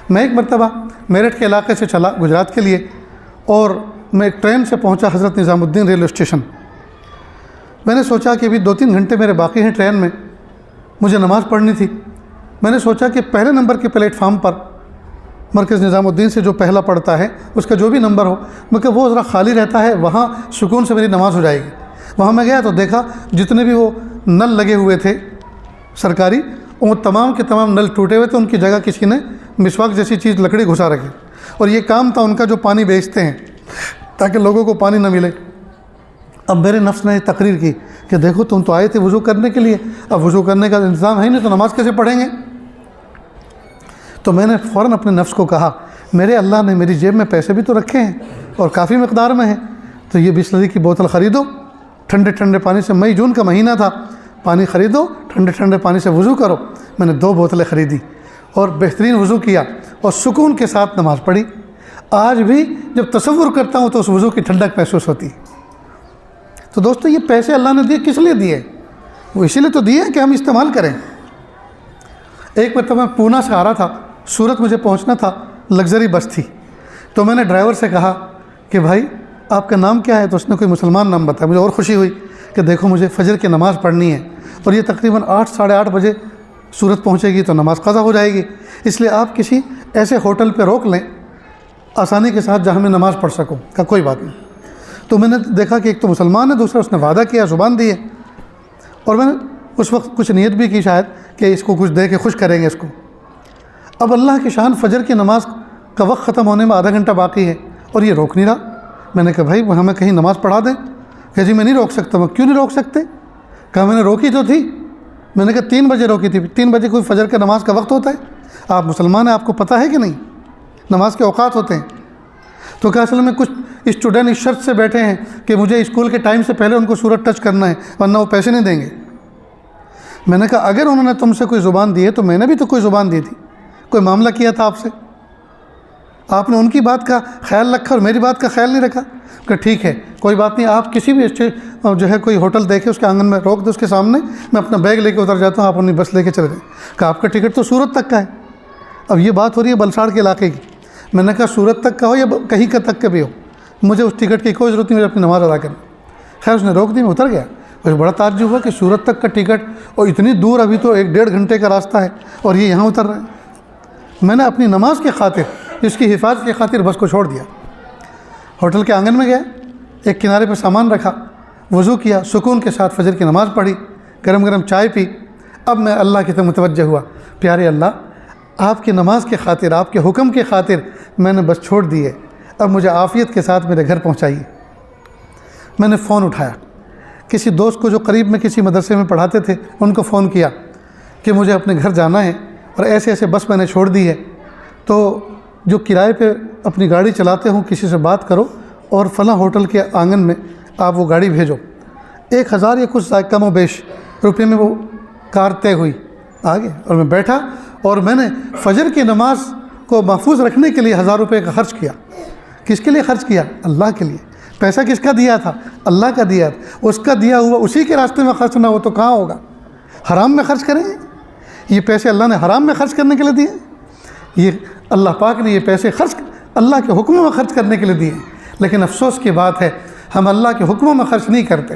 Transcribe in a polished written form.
میں ایک مرتبہ میرٹھ کے علاقے سے چلا گجرات کے لیے، اور میں ایک ٹرین سے پہنچا حضرت نظام الدین ریلوے اسٹیشن۔ میں نے سوچا کہ ابھی 2-3 گھنٹے میرے باقی ہیں ٹرین میں، مجھے نماز پڑھنی تھی۔ میں نے سوچا کہ پہلے نمبر کے پلیٹ فارم پر مرکز نظام الدین سے جو پہلا پڑتا ہے اس کا جو بھی نمبر ہو، مگر وہ ذرا خالی رہتا ہے، وہاں سکون سے میری نماز ہو جائے گی۔ وہاں میں گیا تو دیکھا جتنے بھی وہ نل لگے ہوئے تھے سرکاری، وہ تمام کے تمام نل ٹوٹے ہوئے تھے، ان کی جگہ کسی نے مسواک جیسی چیز لکڑی گھسا رکھی، اور یہ کام تھا ان کا جو پانی بیچتے ہیں تاکہ لوگوں کو پانی نہ ملے۔ اب میرے نفس نے تقریر کی کہ دیکھو تم تو آئے تھے وضو کرنے کے لیے، اب وضو کرنے کا انتظام ہے نہیں تو نماز کیسے پڑھیں گے؟ تو میں نے فوراً اپنے نفس کو کہا میرے اللہ نے میری جیب میں پیسے بھی تو رکھے ہیں اور کافی مقدار میں ہیں، تو یہ بسلری کی بوتل خریدو، ٹھنڈے ٹھنڈے پانی سے، مئی جون کا مہینہ تھا، پانی خریدو، ٹھنڈے ٹھنڈے پانی سے وضو کرو۔ میں نے 2 بوتلیں خریدی اور بہترین وضو کیا اور سکون کے ساتھ نماز پڑھی۔ آج بھی جب تصور کرتا ہوں تو اس وضو کی ٹھنڈک محسوس ہوتی ہے۔ تو دوستو یہ پیسے اللہ نے دیے کس لیے دیے؟ وہ اسی لیے تو دیے کہ ہم استعمال کریں۔ ایک مرتبہ میں پونا سے آ رہا تھا، سورت مجھے پہنچنا تھا، لگژری بس تھی، تو میں نے ڈرائیور سے کہا کہ بھائی آپ کا نام کیا ہے؟ تو اس نے کوئی مسلمان نام بتایا۔ مجھے اور خوشی ہوئی کہ دیکھو مجھے فجر کی نماز پڑھنی ہے اور یہ تقریباً 8-8:30 بجے سورت پہنچے گی تو نماز قضا ہو جائے گی، اس لیے آپ کسی ایسے ہوٹل پہ روک لیں آسانی کے ساتھ جہاں میں نماز پڑھ سکوں۔ کہا کوئی بات نہیں۔ تو میں نے دیکھا کہ ایک تو مسلمان ہے، دوسرا اس نے وعدہ کیا، زبان دی ہے، اور میں نے اس وقت کچھ نیت بھی کی شاید کہ اس کو کچھ دے کے خوش کریں گے اس کو۔ اب اللہ کی شان فجر کی نماز کا وقت ختم ہونے میں آدھا گھنٹہ باقی ہے اور یہ روک نہیں رہا۔ میں نے کہا بھائی ہمیں کہیں نماز پڑھا دیں۔ کہ جی میں نہیں روک سکتا۔ میں کیوں نہیں روک سکتے؟ کہا میں نے روکی تو تھی۔ میں نے کہا 3 بجے روکی تھی۔ 3 بجے کوئی فجر کا نماز کا وقت ہوتا ہے؟ آپ مسلمان ہیں، آپ کو پتہ ہے کہ نہیں نماز کے اوقات ہوتے ہیں؟ تو کہا اصل میں کچھ اسٹوڈنٹ اس شرط سے بیٹھے ہیں کہ مجھے اسکول کے ٹائم سے پہلے ان کو سورت ٹچ کرنا ہے ورنہ وہ پیسے نہیں دیں گے۔ میں نے کہا اگر انہوں نے تم سے کوئی زبان دی ہے تو میں نے بھی تو کوئی زبان دی تھی، کوئی معاملہ کیا تھا آپ سے، آپ نے ان کی بات کا خیال رکھا اور میری بات کا خیال نہیں رکھا۔ کہ ٹھیک ہے کوئی بات نہیں، آپ کسی بھی جو ہے کوئی ہوٹل دیکھے اس کے آنگن میں روک دو اس کے سامنے، میں اپنا بیگ لے کے اتر جاتا ہوں، آپ اپنی بس لے کے چلے جائیں۔ کہ آپ کا ٹکٹ تو سورت تک کا ہے۔ اب یہ بات ہو رہی ہے بلساڑ کے علاقے کی۔ میں نے کہا سورت تک کا ہو یا کہیں کا تک کا بھی ہو، مجھے اس ٹکٹ کی کوئی ضرورت نہیں، مجھے اپنی نماز ادا کرنی۔ خیر اس نے روک دی، میں اتر گیا۔ مجھے بڑا تعجب ہوا کہ سورت تک کا ٹکٹ اور اتنی دور، ابھی تو 1-1.5 گھنٹے کا راستہ ہے اور یہ یہاں اتر رہے ہیں۔ میں نے اپنی نماز کی خاطر، اس کی حفاظت کی خاطر بس کو چھوڑ دیا۔ ہوٹل کے آنگن میں گیا، ایک کنارے پہ سامان رکھا، وضو کیا، سکون کے ساتھ فجر کی نماز پڑھی، گرم گرم چائے پی۔ اب میں اللہ کی طرف متوجہ ہوا، پیارے اللہ آپ کی نماز کی خاطر، آپ کے حکم کی خاطر میں نے بس چھوڑ دی ہے، اب مجھے عافیت کے ساتھ میرے گھر پہنچائیے۔ میں نے فون اٹھایا، کسی دوست کو جو قریب میں کسی مدرسے میں پڑھاتے تھے ان کو فون کیا کہ مجھے اپنے گھر جانا ہے اور ایسے ایسے بس میں نے چھوڑ دی ہے، تو جو کرائے پہ اپنی گاڑی چلاتے ہوں کسی سے بات کرو اور فلاں ہوٹل کے آنگن میں آپ وہ گاڑی بھیجو۔ 1000 یا کچھ کم و بیش روپے میں وہ کار طے ہوئی، آگے اور میں بیٹھا اور میں نے فجر کی نماز کو محفوظ رکھنے کے لیے 1000 روپے کا خرچ کیا۔ کس کے لیے خرچ کیا؟ اللہ کے لیے۔ پیسہ کس کا دیا تھا؟ اللہ کا دیا تھا۔ اس کا دیا ہوا اسی کے راستے میں خرچ نہ ہو تو کہاں ہوگا؟ حرام میں خرچ کریں؟ یہ پیسے اللہ نے حرام میں خرچ کرنے کے لیے دیے؟ یہ اللہ پاک نے یہ پیسے اللہ کے حکموں میں خرچ کرنے کے لیے دیے، لیکن افسوس کی بات ہے ہم اللہ کے حکموں میں خرچ نہیں کرتے۔